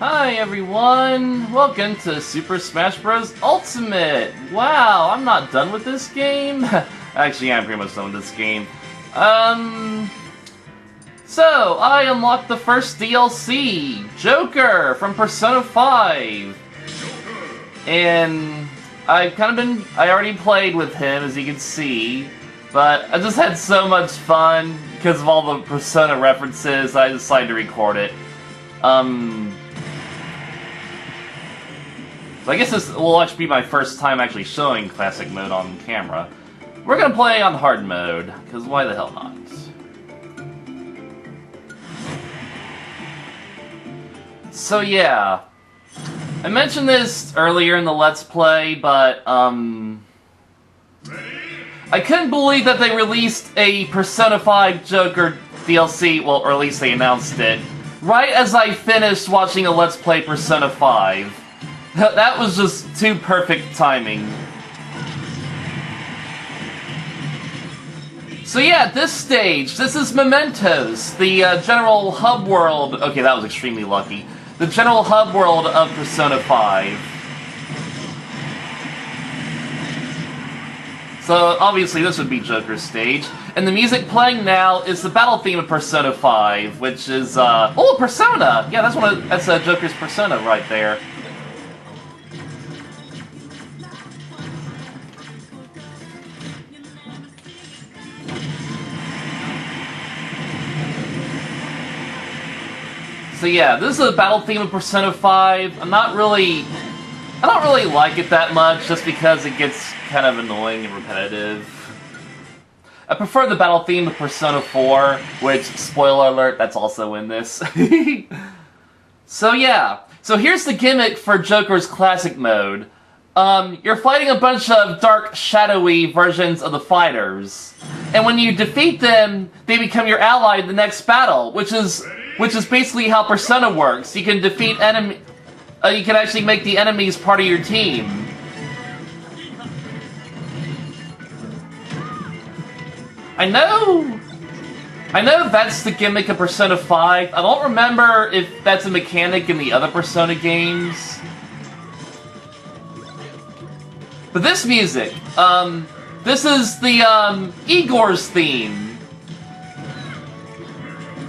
Hi everyone! Welcome to Super Smash Bros. Ultimate! Wow, I'm not done with this game? Actually, I'm pretty much done with this game. So, I unlocked the first DLC, Joker, from Persona 5. And I already played with him, as you can see. But I just had so much fun because of all the Persona references, I decided to record it. So I guess this will actually be my first time actually showing Classic Mode on camera. We're gonna play on Hard Mode, because why the hell not? So yeah, I mentioned this earlier in the Let's Play, but I couldn't believe that they released a Persona 5 Joker DLC, well, or at least they announced it, right as I finished watching a Let's Play Persona 5. That was just too perfect timing. So yeah, at this stage, this is Mementos, the general hub world. Okay, that was extremely lucky. The general hub world of Persona 5. So obviously this would be Joker's stage. And the music playing now is the battle theme of Persona 5, which is oh, Persona! Yeah, that's Joker's Persona right there. So yeah, this is a battle theme of Persona 5. I don't really like it that much, just because it gets kind of annoying and repetitive. I prefer the battle theme of Persona 4, which, spoiler alert, that's also in this. So yeah, so here's the gimmick for Joker's Classic Mode. You're fighting a bunch of dark, shadowy versions of the fighters. And when you defeat them, they become your ally in the next battle, which is basically how Persona works. You can defeat you can actually make the enemies part of your team. I know that's the gimmick of Persona 5. I don't remember if that's a mechanic in the other Persona games. But this music, this is the, Igor's theme.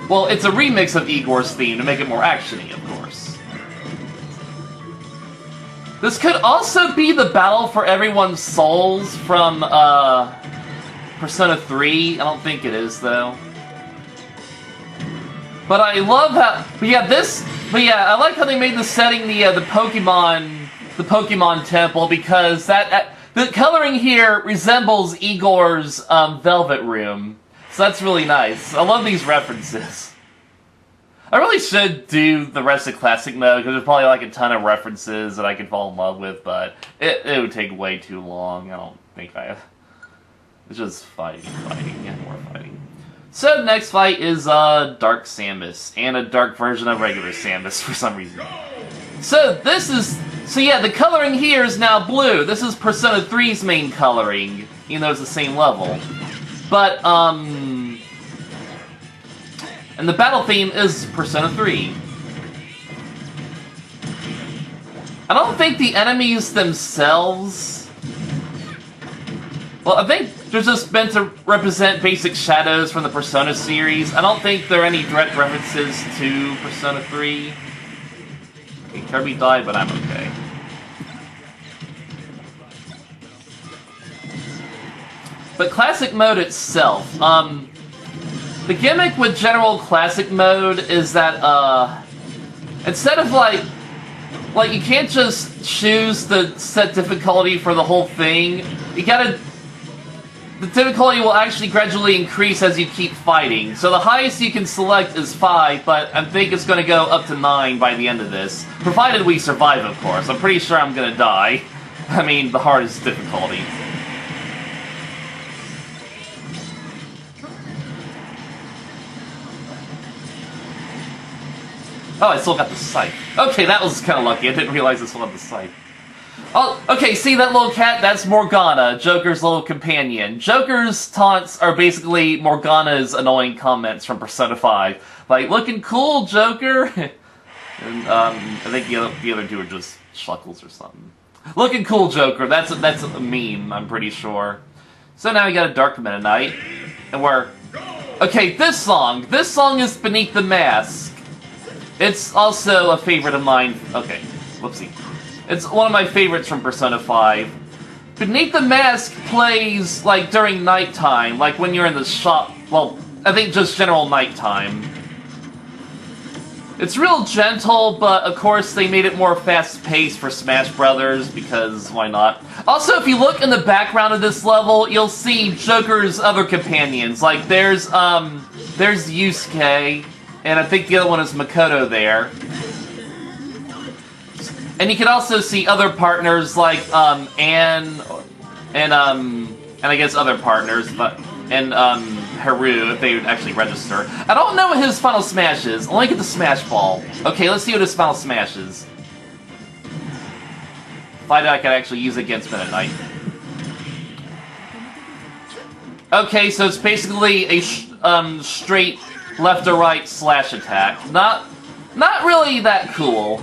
Well, it's a remix of Igor's theme to make it more actiony, of course. This could also be the battle for everyone's souls from, Persona 3. I don't think it is, though. But I love how... But yeah, I like how they made the setting the Pokemon Temple, because the coloring here resembles Igor's, Velvet Room. So that's really nice. I love these references. I really should do the rest of Classic Mode, because there's probably like a ton of references that I could fall in love with, but it would take way too long. I don't think I have... It's just fighting, and more fighting. So the next fight is Dark Samus, and a dark version of regular Samus for some reason. So yeah, the coloring here is now blue. This is Persona 3's main coloring, even though it's the same level. But, and the battle theme is Persona 3. I don't think the enemies themselves... Well, I think they're just meant to represent basic shadows from the Persona series. I don't think there are any direct references to Persona 3. Okay, Kirby died, but I'm okay. But Classic Mode itself, the gimmick with General Classic Mode is that, instead of like you can't just choose the set difficulty for the whole thing, the difficulty will actually gradually increase as you keep fighting. So the highest you can select is 5, but I think it's going to go up to 9 by the end of this. Provided we survive, of course. I'm pretty sure I'm going to die. I mean, the hardest difficulty. Oh, I still got the scythe. Okay, that was kind of lucky. I didn't realize I still had the scythe. Oh, okay, see that little cat? That's Morgana, Joker's little companion. Joker's taunts are basically Morgana's annoying comments from Persona 5. Like, looking cool, Joker! And I think the other two are just Shuckles or something. Looking cool, Joker. That's a meme, I'm pretty sure. So now we got a Dark Meta Knight, and we're... Okay, this song is Beneath the Mask. It's also a favorite of mine. Okay, whoopsie. It's one of my favorites from Persona 5. Beneath the Mask plays, like, during nighttime, like when you're in the shop. Well, I think just general nighttime. It's real gentle, but of course they made it more fast-paced for Smash Brothers, because why not? Also, if you look in the background of this level, you'll see Joker's other companions. Like, there's Yusuke, and I think the other one is Makoto there. And you can also see other partners like Anne and I guess other partners, but Haru, if they would actually register. I don't know what his final smash is. I only get the Smash Ball. Okay, let's see what his final smash is. Find out I can actually use it against Meta Knight. Okay, so it's basically a straight left to right slash attack. Not really that cool.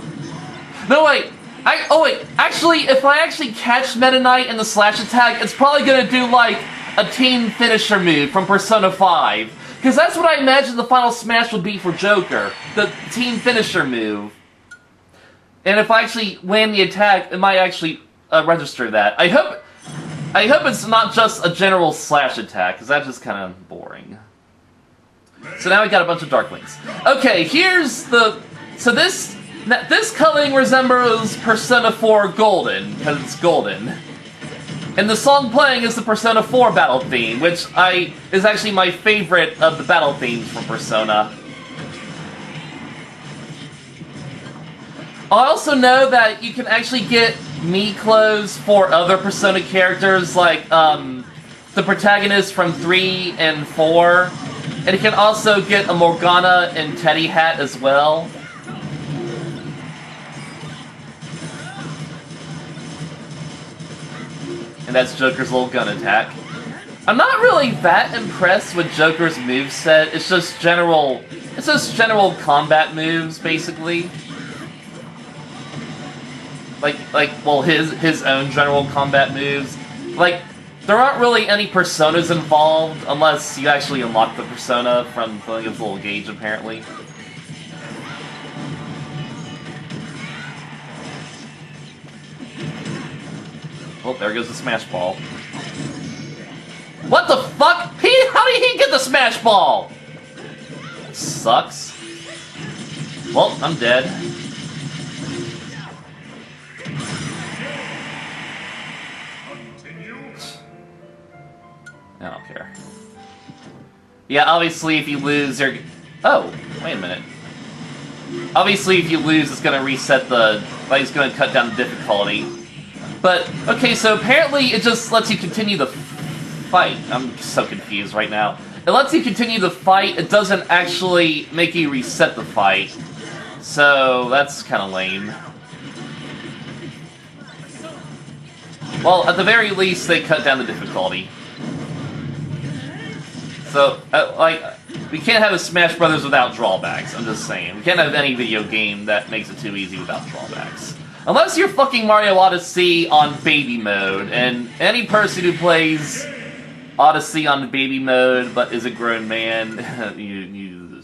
No, wait. Actually, if I actually catch Meta Knight in the slash attack, it's probably gonna do, like, a team finisher move from Persona 5. Because that's what I imagine the final smash would be for Joker. The team finisher move. And if I actually land the attack, it might actually register that. I hope it's not just a general slash attack, because that's just kind of boring. So now we got a bunch of Darklings. Okay, here's the... So this coloring resembles Persona 4 Golden, because it's golden. And the song playing is the Persona 4 battle theme, which is actually my favorite of the battle themes from Persona. I also know that you can actually get Mii clothes for other Persona characters, like the protagonist from 3 and 4. And you can also get a Morgana and Teddy hat as well. And that's Joker's little gun attack. I'm not really that impressed with Joker's moveset. It's just general combat moves, basically. Well, his own general combat moves. Like, there aren't really any personas involved, unless you actually unlock the persona from filling his little gauge, apparently. Oh, there goes the Smash Ball. What the fuck? How did he get the Smash Ball? Sucks. Well, I'm dead. I don't care. Yeah, obviously if you lose, you're... Oh, wait a minute. Obviously if you lose, it's gonna reset the... Like, it's gonna cut down the difficulty. But, okay, so apparently it just lets you continue the fight. I'm so confused right now. It lets you continue the fight, it doesn't actually make you reset the fight. So, that's kinda lame. Well, at the very least, they cut down the difficulty. So, we can't have a Smash Brothers without drawbacks, I'm just saying. We can't have any video game that makes it too easy without drawbacks. Unless you're fucking Mario Odyssey on baby mode, and any person who plays Odyssey on baby mode but is a grown man, you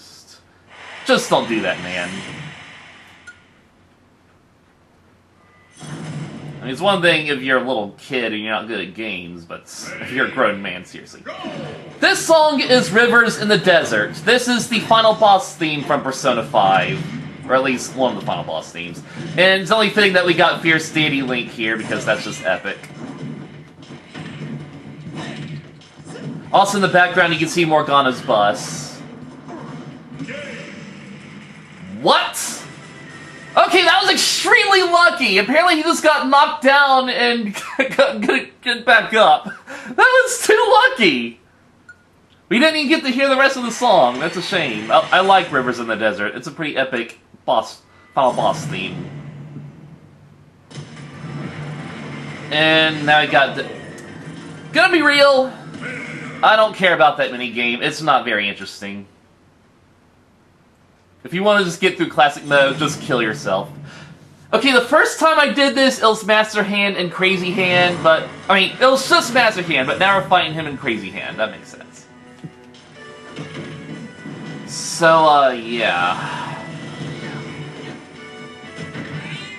just don't do that, man. I mean, it's one thing if you're a little kid and you're not good at games, but if you're a grown man, seriously. This song is Rivers in the Desert. This is the final boss theme from Persona 5. Or at least one of the final boss themes. And it's only fitting that we got Fierce Deity Link here, because that's just epic. Also in the background you can see Morgana's bus. What? Okay, that was extremely lucky! Apparently he just got knocked down and get back up. That was too lucky! We didn't even get to hear the rest of the song. That's a shame. I like Rivers in the Desert. It's a pretty epic final boss theme. And now we got the... Gonna be real, I don't care about that minigame. It's not very interesting. If you want to just get through classic mode, just kill yourself. Okay, the first time I did this, it was Master Hand and Crazy Hand, but... I mean, it was just Master Hand, but now we're fighting him in Crazy Hand. That makes sense. So, yeah.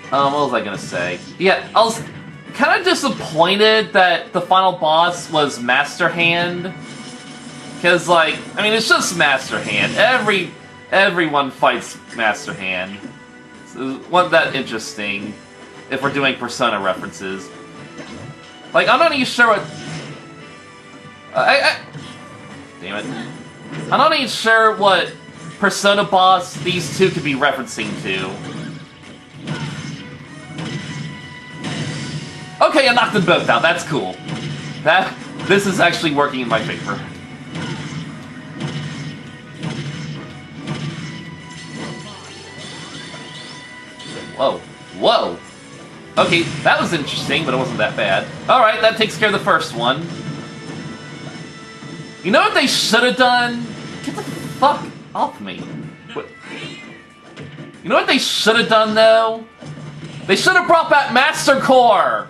What was I gonna say? Yeah, I was kind of disappointed that the final boss was Master Hand. Because, like, I mean, it's just Master Hand. Everyone fights Master Hand. So it wasn't that interesting if we're doing Persona references. Like, I'm not even sure what... Damn it. I'm not even sure what Persona boss these two could be referencing to. Okay, I knocked them both out. That's cool. This is actually working in my favor. Whoa. Whoa! Okay, that was interesting, but it wasn't that bad. Alright, that takes care of the first one. You know what they should have done? Get the fuck off me. What? You know what they should have done, though? They should have brought back Master Core!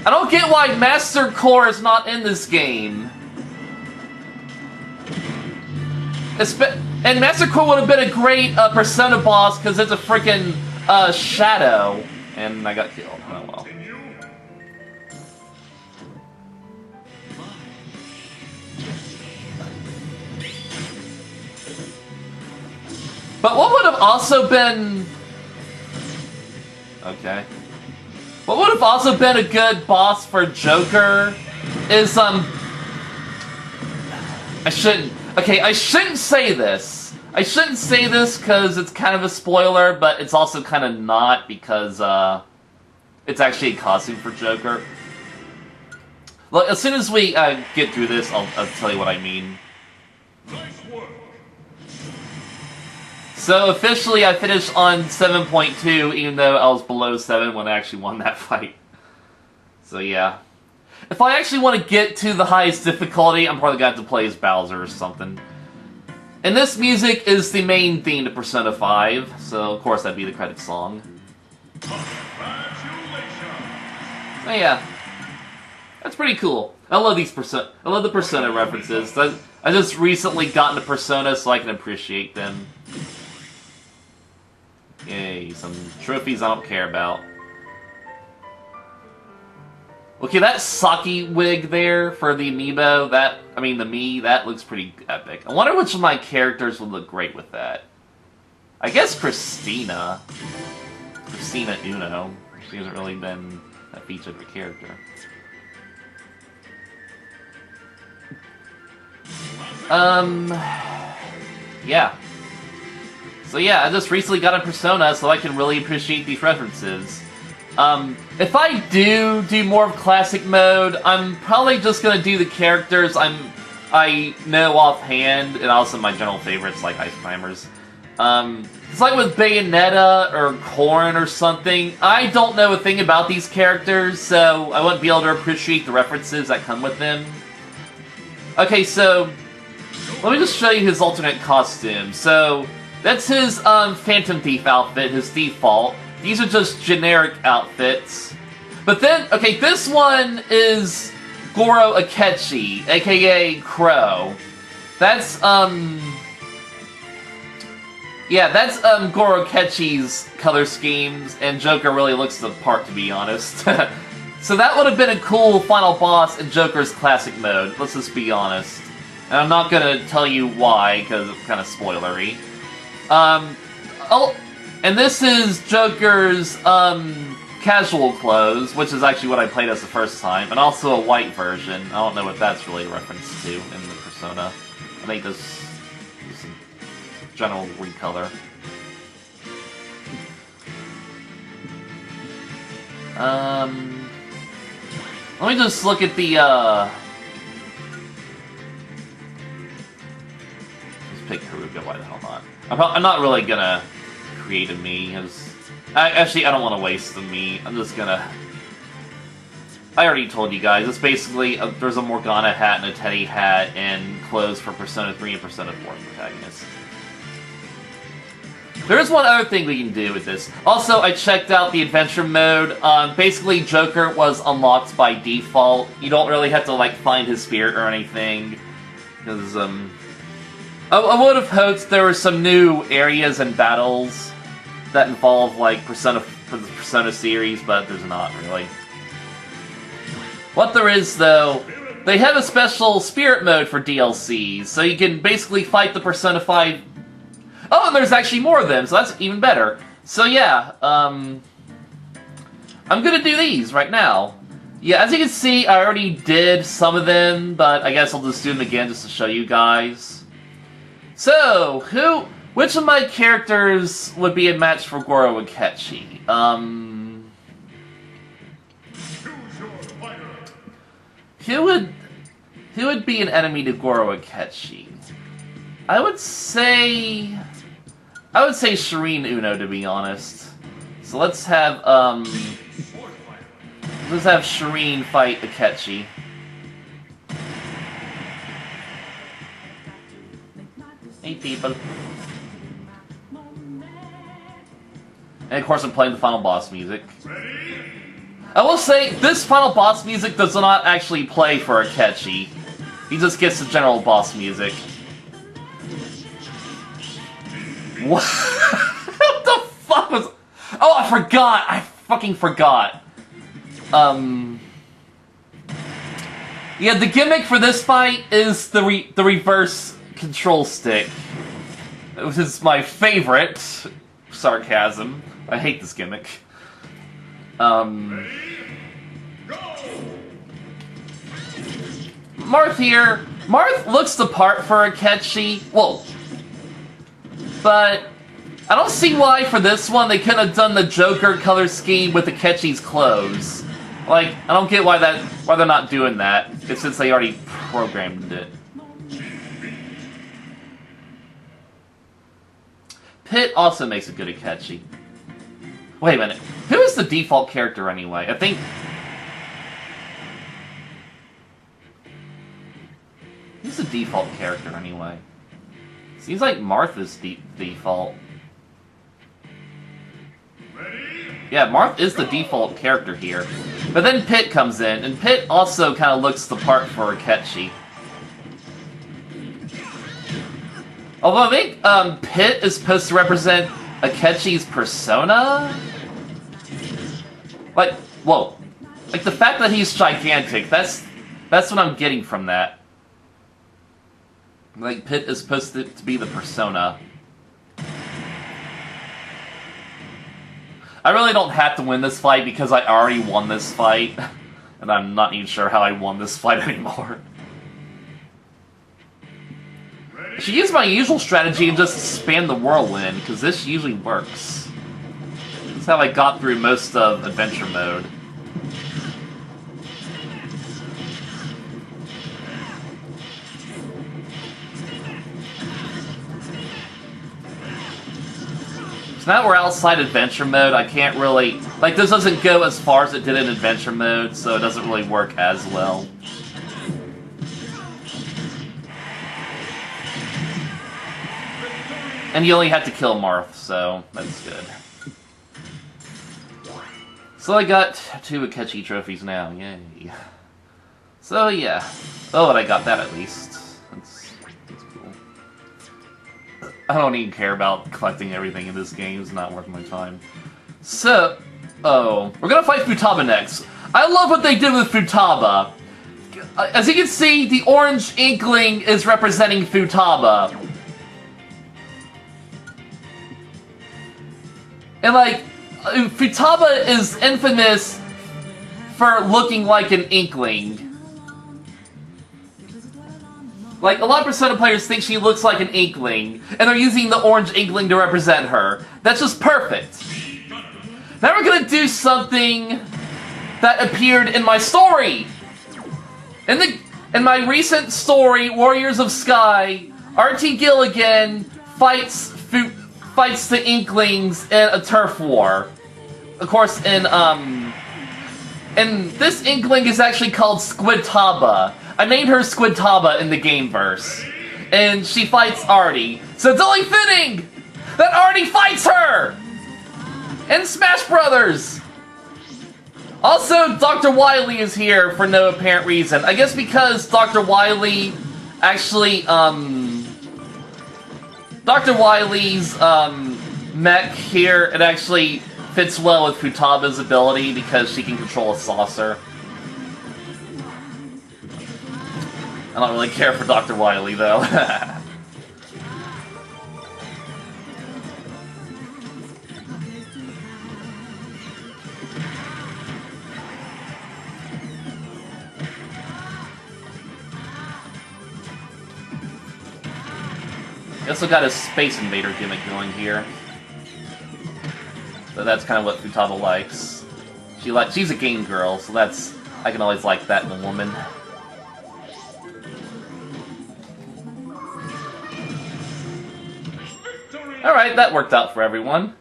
I don't get why Master Core is not in this game. And Master Core would have been a great Persona boss, because it's a freaking... Shadow, and I got killed. Oh well. But what would have also been... Okay. What would have also been a good boss for Joker is, I shouldn't say this. I shouldn't say this because it's kind of a spoiler, but it's also kind of not because it's actually a costume for Joker. Look, as soon as we get through this, I'll tell you what I mean. Nice work. So officially I finished on 7.2, even though I was below 7 when I actually won that fight. So yeah. If I actually want to get to the highest difficulty, I'm probably going to have to play as Bowser or something. And this music is the main theme to Persona 5, so of course that'd be the credit song. Oh yeah. That's pretty cool. I love the Persona references. I just recently got into Persona so I can appreciate them. Yay, some trophies I don't care about. Okay, that Saki wig there for the amiibo, that looks pretty epic. I wonder which of my characters would look great with that. I guess Christina Uno. She hasn't really been that featured of a character. Yeah. So yeah, I just recently got a Persona, so I can really appreciate these references. If I do more of classic mode, I'm probably just gonna do the characters I know offhand, and also my general favorites like Ice Climbers. It's like with Bayonetta or Corrin or something, I don't know a thing about these characters, so I wouldn't be able to appreciate the references that come with them. Okay, so let me just show you his alternate costume. So that's his Phantom Thief outfit, his default. These are just generic outfits. But then, okay, this one is Goro Akechi, aka Crow. That's, yeah, that's, Goro Akechi's color schemes, and Joker really looks the part, to be honest. So that would have been a cool final boss in Joker's classic mode, let's just be honest. And I'm not gonna tell you why, because it's kind of spoilery. And this is Joker's, casual clothes, which is actually what I played as the first time, and also a white version. I don't know what that's really a reference to in the Persona. I think this is a general recolor. Let me just look at the, let's pick Haruka, why the hell not? I'm not really gonna create a me, actually, I don't want to waste the me. I'm just gonna... I already told you guys, it's basically, there's a Morgana hat and a Teddy hat and clothes for Persona 3 and Persona 4 protagonists. There is one other thing we can do with this. Also, I checked out the adventure mode. Basically, Joker was unlocked by default. You don't really have to, like, find his spirit or anything. Because, I would have hoped there were some new areas and battles that involve, like, Persona for the Persona series, but there's not, really. What there is, though, they have a special spirit mode for DLCs, so you can basically fight the Persona 5... Oh, and there's actually more of them, so that's even better. So yeah, I'm gonna do these right now. Yeah, as you can see, I already did some of them, but I guess I'll just do them again just to show you guys. So, which of my characters would be a match for Goro Akechi? Who would be an enemy to Goro Akechi? I would say Shireen Uno, to be honest. So let's have Shireen fight Akechi. Hey people. And of course I'm playing the final boss music. I will say, this final boss music does not actually play for Akechi. He just gets the general boss music. What? What the fuck was... Oh, I forgot! I fucking forgot. Yeah, the gimmick for this fight is the reverse control stick. Which is my favorite. Sarcasm. I hate this gimmick. Marth here. Marth looks the part for Akechi. Well... But I don't see why for this one they couldn't have done the Joker color scheme with Akechi's clothes. Like, I don't get why they're not doing that, since they already programmed it. Pit also makes a good Akechi. Wait a minute, who is the default character anyway? I think... Who's the default character anyway? Seems like Martha's default. Yeah, Marth is the default character here. But then Pit comes in, and Pit also kind of looks the part for Akechi. Although I think Pit is supposed to represent Akechi's persona? Like, whoa. Like, the fact that he's gigantic, that's what I'm getting from that. Like, Pit is supposed to be the persona. I really don't have to win this fight because I already won this fight. And I'm not even sure how I won this fight anymore. I should use my usual strategy and just spam the whirlwind, because this usually works. This is how I got through most of adventure mode. Now we're outside adventure mode, I can't really... Like, this doesn't go as far as it did in adventure mode, so it doesn't really work as well. And you only have to kill Marth, so that's good. So I got 2 Akechi trophies now, yay. So yeah. Oh, and I got that at least. That's cool. I don't even care about collecting everything in this game, it's not worth my time. So, we're gonna fight Futaba next. I love what they did with Futaba. As you can see, the orange inkling is representing Futaba. And like, Futaba is infamous for looking like an inkling. Like, a lot of Persona players think she looks like an inkling, and they're using the orange inkling to represent her. That's just perfect. Now we're gonna do something that appeared in my story! In my recent story, Warriors of Sky, R.T. Gilligan fights the Inklings in a turf war. Of course, and this Inkling is actually called Squidtaba. I named her Squidtaba in the Gameverse. And she fights Artie. So it's only fitting that already fights her! In Smash Brothers! Also, Dr. Wily is here for no apparent reason. I guess because Dr. Wily actually, Dr. Wily's, mech here, it actually fits well with Futaba's ability because she can control a saucer. I don't really care for Dr. Wily, though. He also got his Space Invader gimmick going here. So that's kind of what Futaba likes. She's a game girl, so I can always like that in a woman. Alright, that worked out for everyone.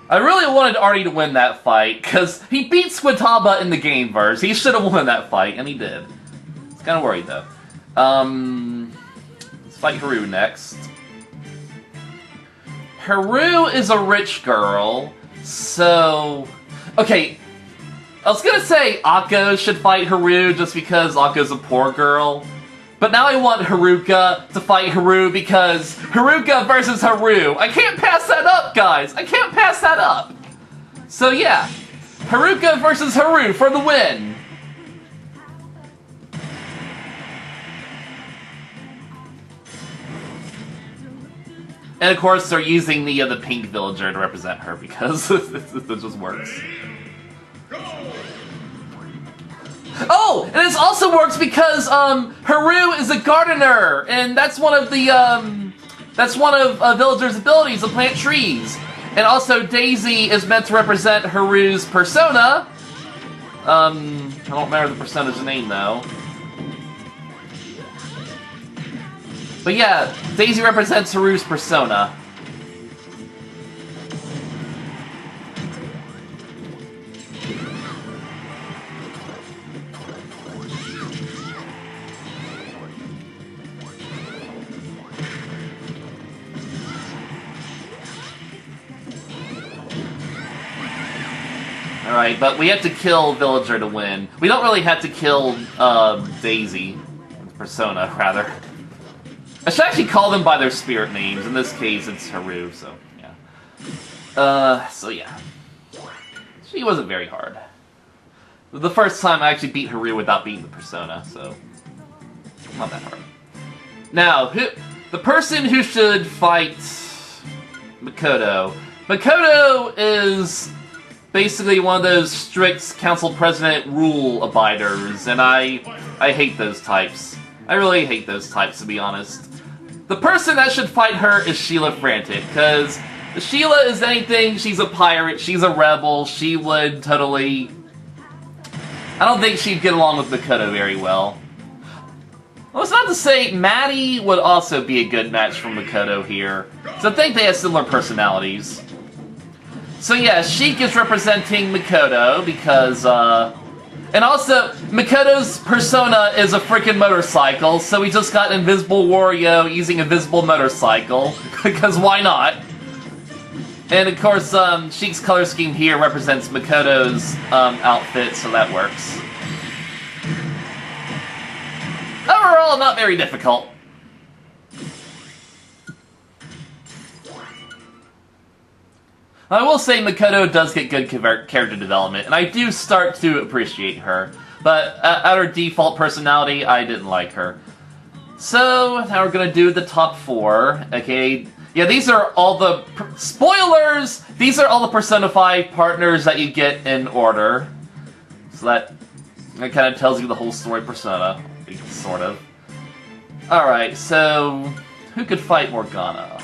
I really wanted Artie to win that fight, because he beat Squitaba in the Gameverse. He should have won that fight, and he did. I was kind of worried, though. Let's fight Haru next. Haru is a rich girl, so... Okay, I was gonna say Akko should fight Haru just because Akko's a poor girl. But now I want Haruka to fight Haru because Haruka versus Haru. I can't pass that up, guys! I can't pass that up! So yeah, Haruka versus Haru for the win! And of course, they're using the pink villager to represent her because this just works. Oh, and this also works because Haru is a gardener, and that's one of the villagers' abilities to plant trees. And also, Daisy is meant to represent Haru's persona. I don't remember the persona's name though. But yeah, Daisy represents Haru's persona. Alright, but we have to kill Villager to win. We don't really have to kill Daisy. Persona, rather. I should actually call them by their spirit names. In this case, it's Haru, so yeah. So yeah. She wasn't very hard. The first time I actually beat Haru without beating the Persona, so... not that hard. Now, the person who should fight Makoto. Makoto is basically one of those strict council president rule abiders, and I hate those types. I really hate those types, to be honest. The person that should fight her is Sheila Frantic, because if Sheila is anything, she's a pirate, she's a rebel, she would totally... I don't think she'd get along with Makoto very well. Well, it's not to say Maddie would also be a good match for Makoto here, so I think they have similar personalities. So yeah, Sheik is representing Makoto, because, and also, Makoto's persona is a freaking motorcycle, so we just got Invisible Wario using a visible motorcycle, because why not? And of course, Sheik's color scheme here represents Makoto's outfit, so that works. Overall, not very difficult. I will say Makoto does get good character development, and I do start to appreciate her. But at her default personality, I didn't like her. So, now we're gonna do the top 4, okay? Yeah, these are all the... spoilers! These are all the Persona 5 partners that you get in order. So that kind of tells you the whole story Persona, sort of. Alright, so... who could fight Morgana?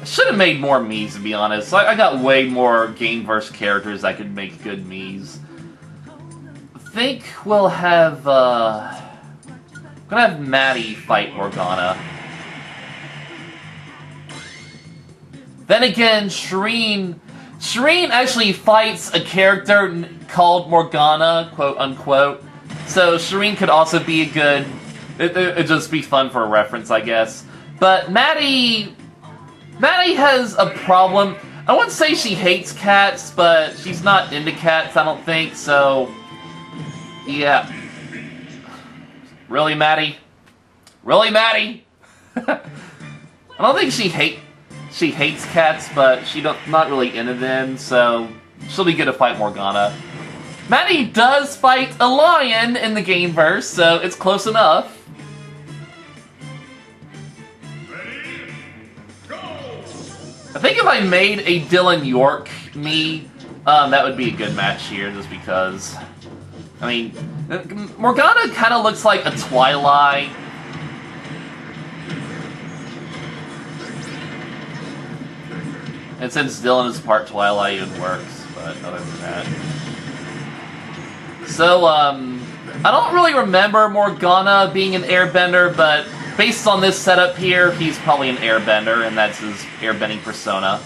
I should have made more Miis, to be honest. I got way more Gameverse characters that could make good Miis. I think we'll have, I'm gonna have Maddie fight Morgana. Then again, Shireen Shireen actually fights a character called Morgana, quote unquote. So Shireen could also be a good... It'd just be fun for a reference, I guess. But Maddie has a problem. I wouldn't say she hates cats, but she's not into cats, I don't think, so... Yeah. Really, Maddie? Really, Maddie? I don't think she hates cats, but she's not really into them, so she'll be good to fight Morgana. Maddie does fight a lion in the gameverse, so it's close enough. I think if I made a Dylan York me, that would be a good match here, just because. I mean, Morgana kind of looks like a Twilight. And since Dylan is part Twilight, it works, but other than that. So, I don't really remember Morgana being an airbender, but based on this setup here, he's probably an airbender, and that's his airbending persona.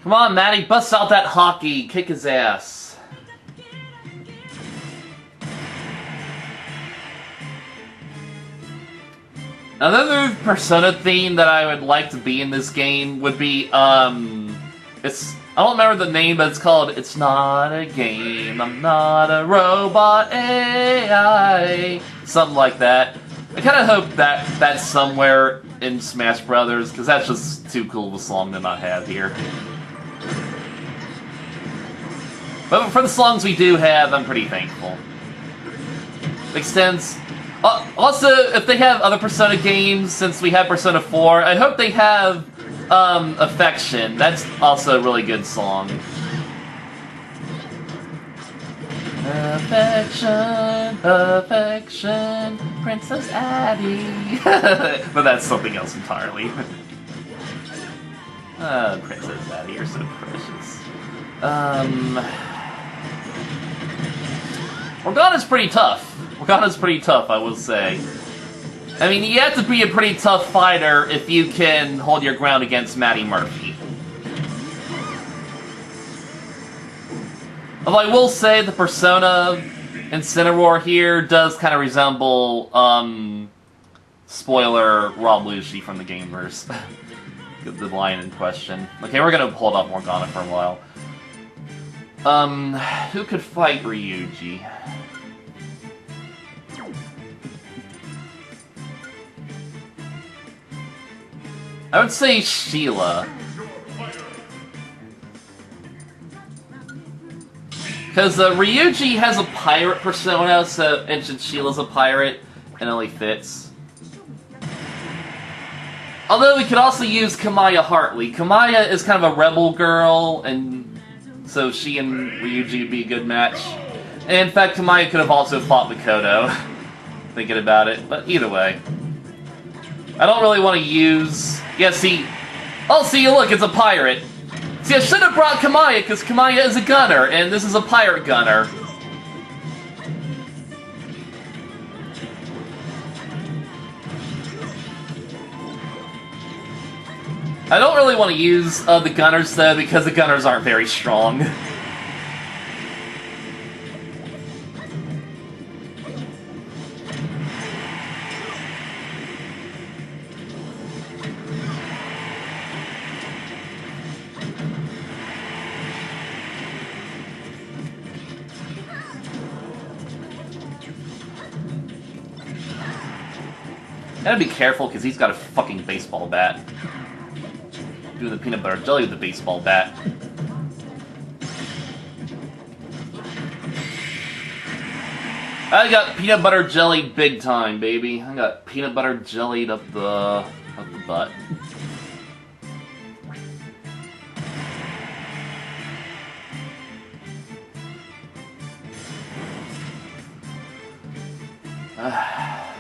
Come on, Maddie, bust out that hockey, kick his ass. Another Persona theme that I would like to be in this game would be, I don't remember the name, but it's called It's Not a Game, I'm Not a Robot AI. Something like that. I kind of hope that that's somewhere in Smash Brothers, because that's just too cool of a song to not have here. But for the songs we do have, I'm pretty thankful. Extends. Also, if they have other Persona games, since we have Persona 4, I hope they have Affection. That's also a really good song. Affection, affection, Princess Abby. But that's something else entirely. Princess Abby, you're so precious. Morgana's pretty tough. Morgana's pretty tough, I will say. I mean, you have to be a pretty tough fighter if you can hold your ground against Maddie Murphy. Although I will say the Persona Incineroar here does kind of resemble, spoiler, Rob Lucci from the Gameverse. The line in question. Okay, we're gonna hold off Morgana for a while. Who could fight Ryuji? I would say Sheila. Because Ryuji has a pirate persona, and Sheila's a pirate, and only fits. Although we could also use Kamaya Hartley. Kamaya is kind of a rebel girl, and so she and Ryuji would be a good match. And in fact, Kamaya could have also fought Mikoto, thinking about it, but either way. I don't really want to use... Yeah, see... Oh, see, look, it's a pirate. See, I should have brought Kamaya, because Kamaya is a gunner, and this is a pirate gunner. I don't really want to use the gunners, though, because the gunners aren't very strong. Gotta be careful, because he's got a fucking baseball bat. Doing the peanut butter jelly with the baseball bat. I got peanut butter jelly big time, baby. I got peanut butter jellied up the butt. Alright,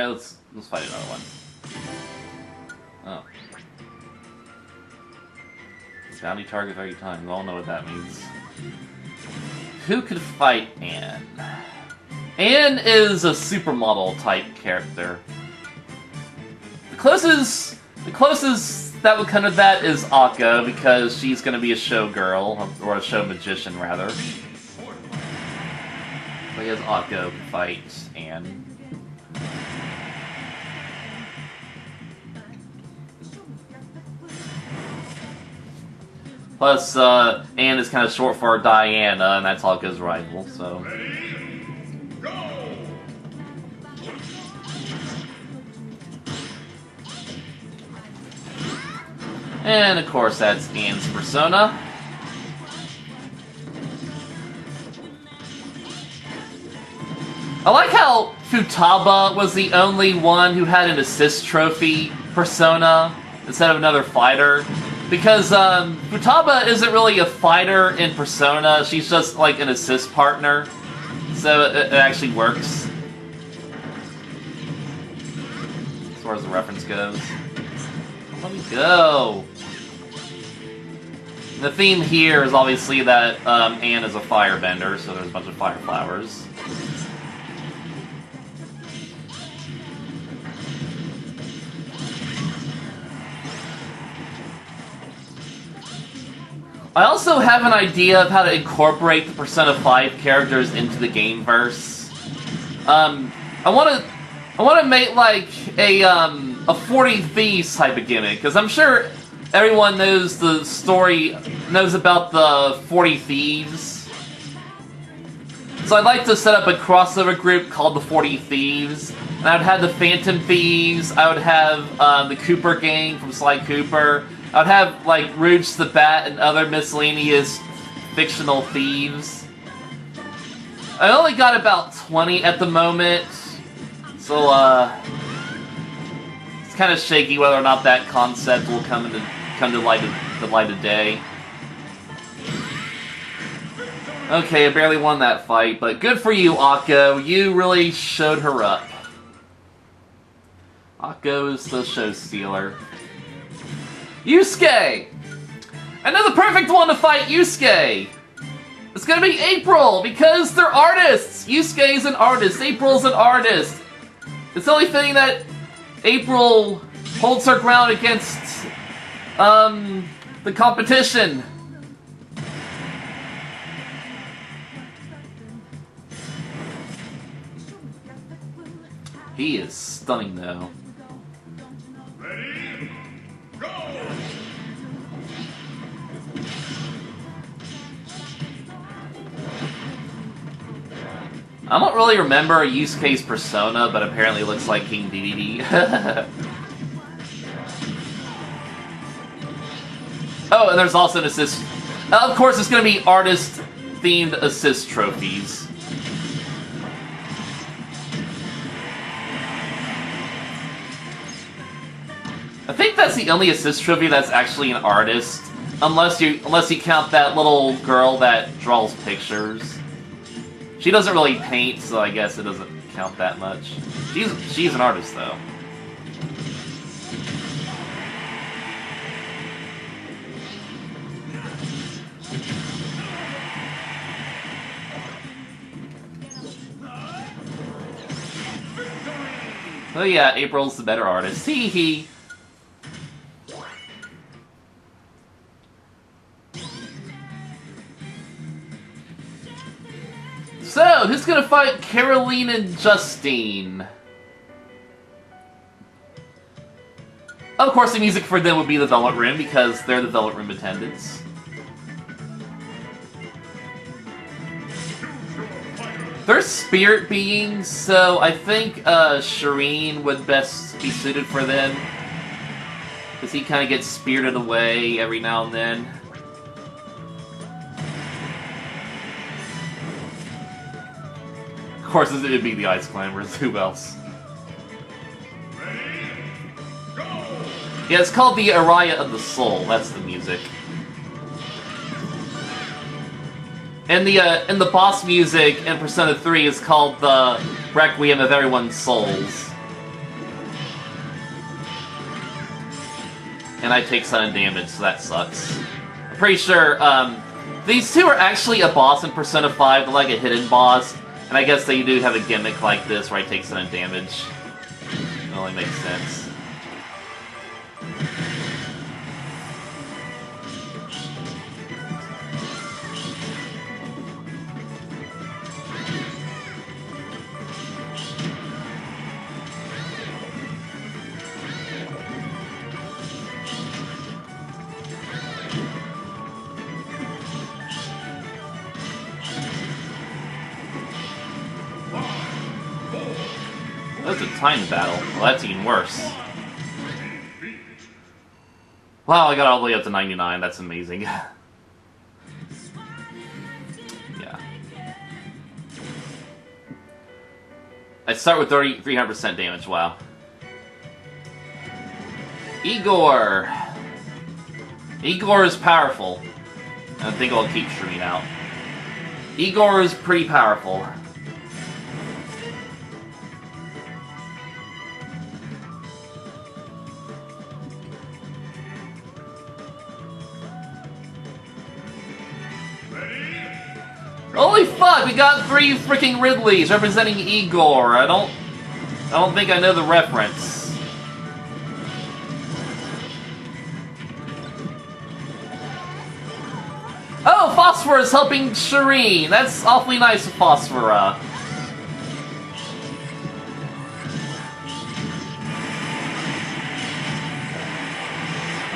let's fight another one. Oh. Bounty target 30 times. We all know what that means. Who could fight Anne? Anne is a supermodel type character. The closest that would come to that is Akko, because she's gonna be a showgirl, or a show magician rather. So I guess Akko can fight Anne. Plus, Anne is kind of short for Diana, and that's Akko's rival, so... And, of course, that's Anne's persona. I like how Futaba was the only one who had an assist trophy persona instead of another fighter. Because Futaba isn't really a fighter in Persona, she's just like an assist partner. So it actually works. As far as the reference goes. Let me go! The theme here is obviously that Anne is a firebender, so there's a bunch of fire flowers. I also have an idea of how to incorporate the Persona 5 characters into the gameverse. I want to make like a 40 Thieves type of gimmick, because I'm sure everyone knows the story, knows about the 40 Thieves. So I'd like to set up a crossover group called the 40 Thieves, and I would have the Phantom Thieves. I would have the Cooper Gang from Sly Cooper. I would have, like, Rouge the Bat and other miscellaneous fictional thieves. I only got about 20 at the moment, so, it's kind of shaky whether or not that concept will come to light of day. Okay, I barely won that fight, but good for you, Akko. You really showed her up. Akko is the show stealer. Yusuke! I know the perfect one to fight Yusuke! It's gonna be April, because they're artists! Yusuke's an artist, April's an artist! It's the only thing that April holds her ground against, the competition. He is stunning, though. I don't really remember Yusuke's persona, but apparently it looks like King DDD. Oh, and there's also an assist. Of course, it's going to be artist-themed assist trophies. I think that's the only assist trophy that's actually an artist, unless you count that little girl that draws pictures. She doesn't really paint, so I guess it doesn't count that much. She's an artist, though. Oh yeah, April's the better artist. Hee hee. So, who's gonna fight Caroline and Justine? Of course, the music for them would be the Velvet Room, because they're the Velvet Room attendants. They're spirit beings, so I think Shireen would best be suited for them. Because he kind of gets spirited away every now and then. course, it'd be the Ice Climbers. Who else? Yeah, it's called the Aria of the Soul. That's the music. And the boss music in Persona 3 is called the Requiem of Everyone's Souls. And I take sudden damage, so that sucks. I'm pretty sure, these two are actually a boss in Persona 5, but like a hidden boss. And I guess they do have a gimmick like this where I take sudden damage. It only makes sense. That's a time battle. Well, that's even worse. Wow, I got all the way up to 99. That's amazing. Yeah. I start with 300% damage. Wow. Igor! Igor is powerful. I think I'll keep streaming out. Igor is pretty powerful. Holy fuck, we got 3 freaking Ridleys representing Igor. I don't think I know the reference. Oh, Phosphor is helping Shireen. That's awfully nice of Phosphora.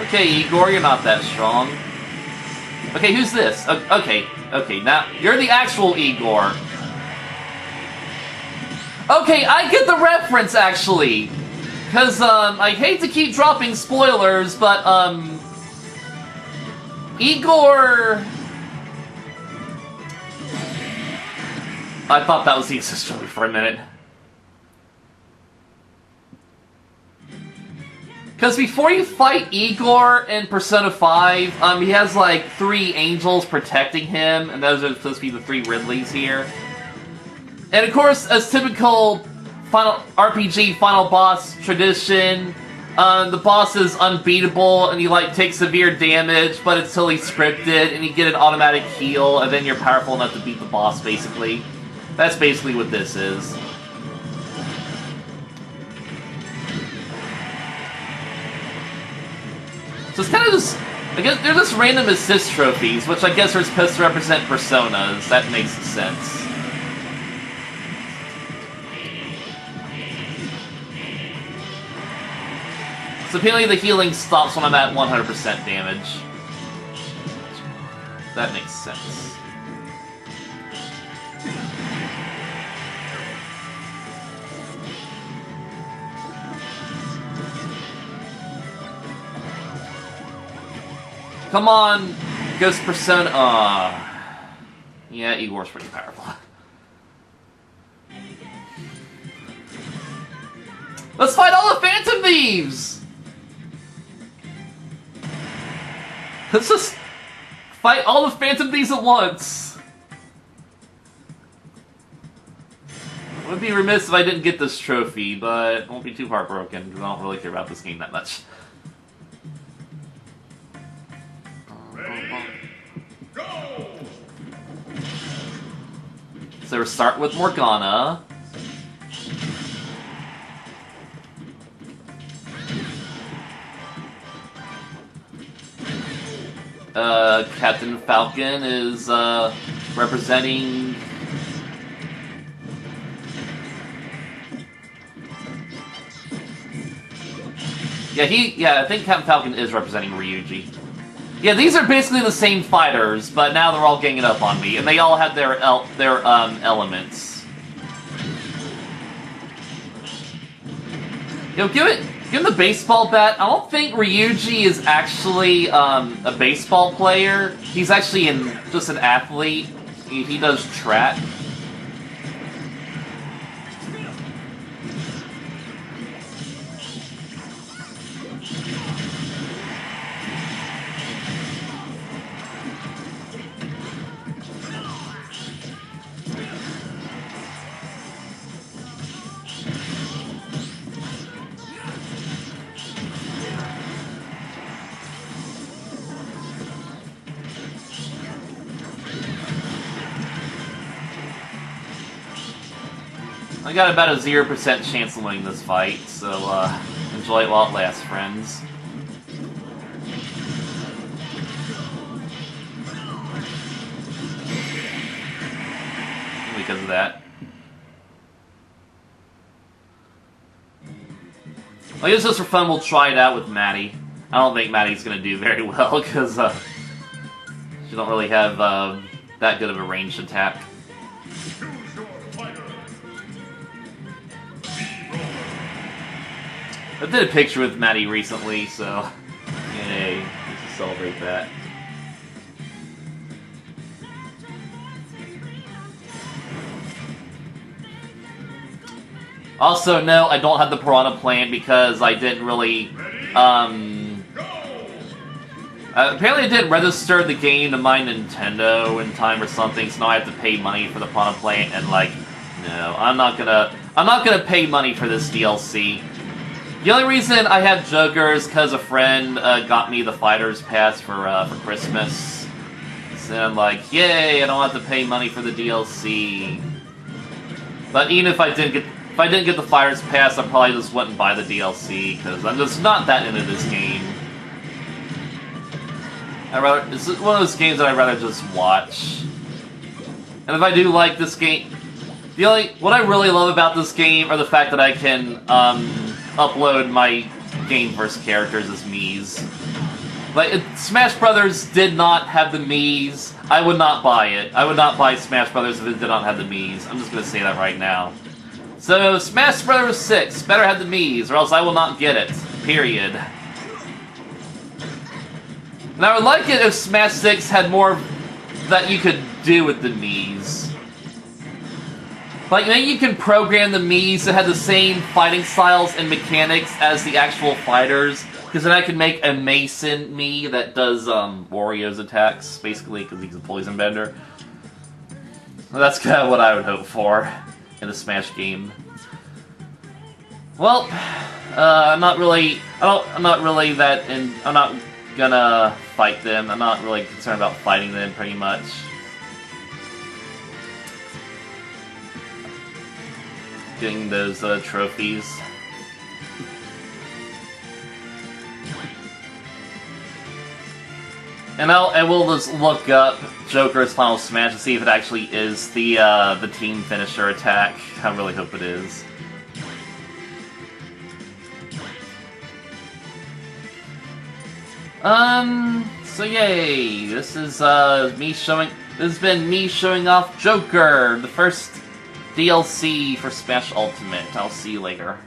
Okay, Igor, you're not that strong. Okay, who's this? Okay, now, you're the actual Igor. Okay, I get the reference, actually. Because, I hate to keep dropping spoilers, but, Igor... I thought that was the sister for a minute. Because before you fight Igor in Persona 5, he has like 3 angels protecting him, and those are supposed to be the 3 Ridleys here. And of course, as typical RPG final boss tradition, the boss is unbeatable, and you like take severe damage, but it's totally scripted, and you get an automatic heal, and then you're powerful enough to beat the boss, basically. That's basically what this is. So it's kind of just, I guess they're just random assist trophies, which I guess are supposed to represent personas. That makes sense. So apparently the healing stops when I'm at 100% damage. That makes sense. Come on, Ghost Persona. Yeah, Igor's pretty powerful. Let's fight all the Phantom Thieves! Let's just fight all the Phantom Thieves at once. I would be remiss if I didn't get this trophy, but I won't be too heartbroken because I don't really care about this game that much. So we start with Morgana. Captain Falcon is representing... Yeah, I think Captain Falcon is representing Ryuji. Yeah, these are basically the same fighters, but now they're all ganging up on me, and they all have their elements. Yo, give him the baseball bat. I don't think Ryuji is actually a baseball player. He's actually just an athlete. He does track. I got about a 0% chance of winning this fight, so enjoy it while it lasts, friends. Because of that. I guess just for fun, we'll try it out with Maddie. I don't think Maddie's gonna do very well, because she don't really have that good of a ranged attack. I did a picture with Maddie recently, so yay, let's celebrate that. Also, no, I don't have the Piranha Plant because I didn't really, apparently I didn't register the game to my Nintendo in time or something, so now I have to pay money for the Piranha Plant, and like, no, I'm not gonna pay money for this DLC. The only reason I have Joker is because a friend got me the Fighter's Pass for Christmas. So I'm like, yay, I don't have to pay money for the DLC. But even if I didn't get the Fighter's Pass, I probably just wouldn't buy the DLC, because I'm just not that into this game. It's one of those games that I'd rather just watch. And if I do like this game, what I really love about this game are the fact that I can upload my game versus characters as Miis. Like, if Smash Brothers did not have the Miis, I would not buy it. I would not buy Smash Brothers if it did not have the Miis. I'm just gonna say that right now. So, Smash Brothers 6 better have the Miis, or else I will not get it. Period. And I would like it if Smash 6 had more that you could do with the Miis. Like, maybe you can program the Miis to have the same fighting styles and mechanics as the actual fighters, because then I can make a Mason Mii that does Wario's attacks, basically, because he's a poison bender. Well, that's kind of what I would hope for in a Smash game. Well, I'm not gonna fight them. I'm not really concerned about fighting them, pretty much. Getting those trophies. And we'll just look up Joker's Final Smash to see if it actually is the team finisher attack. I really hope it is. So yay! This is me showing. This has been me showing off Joker, the first DLC for Smash Ultimate. I'll see you later.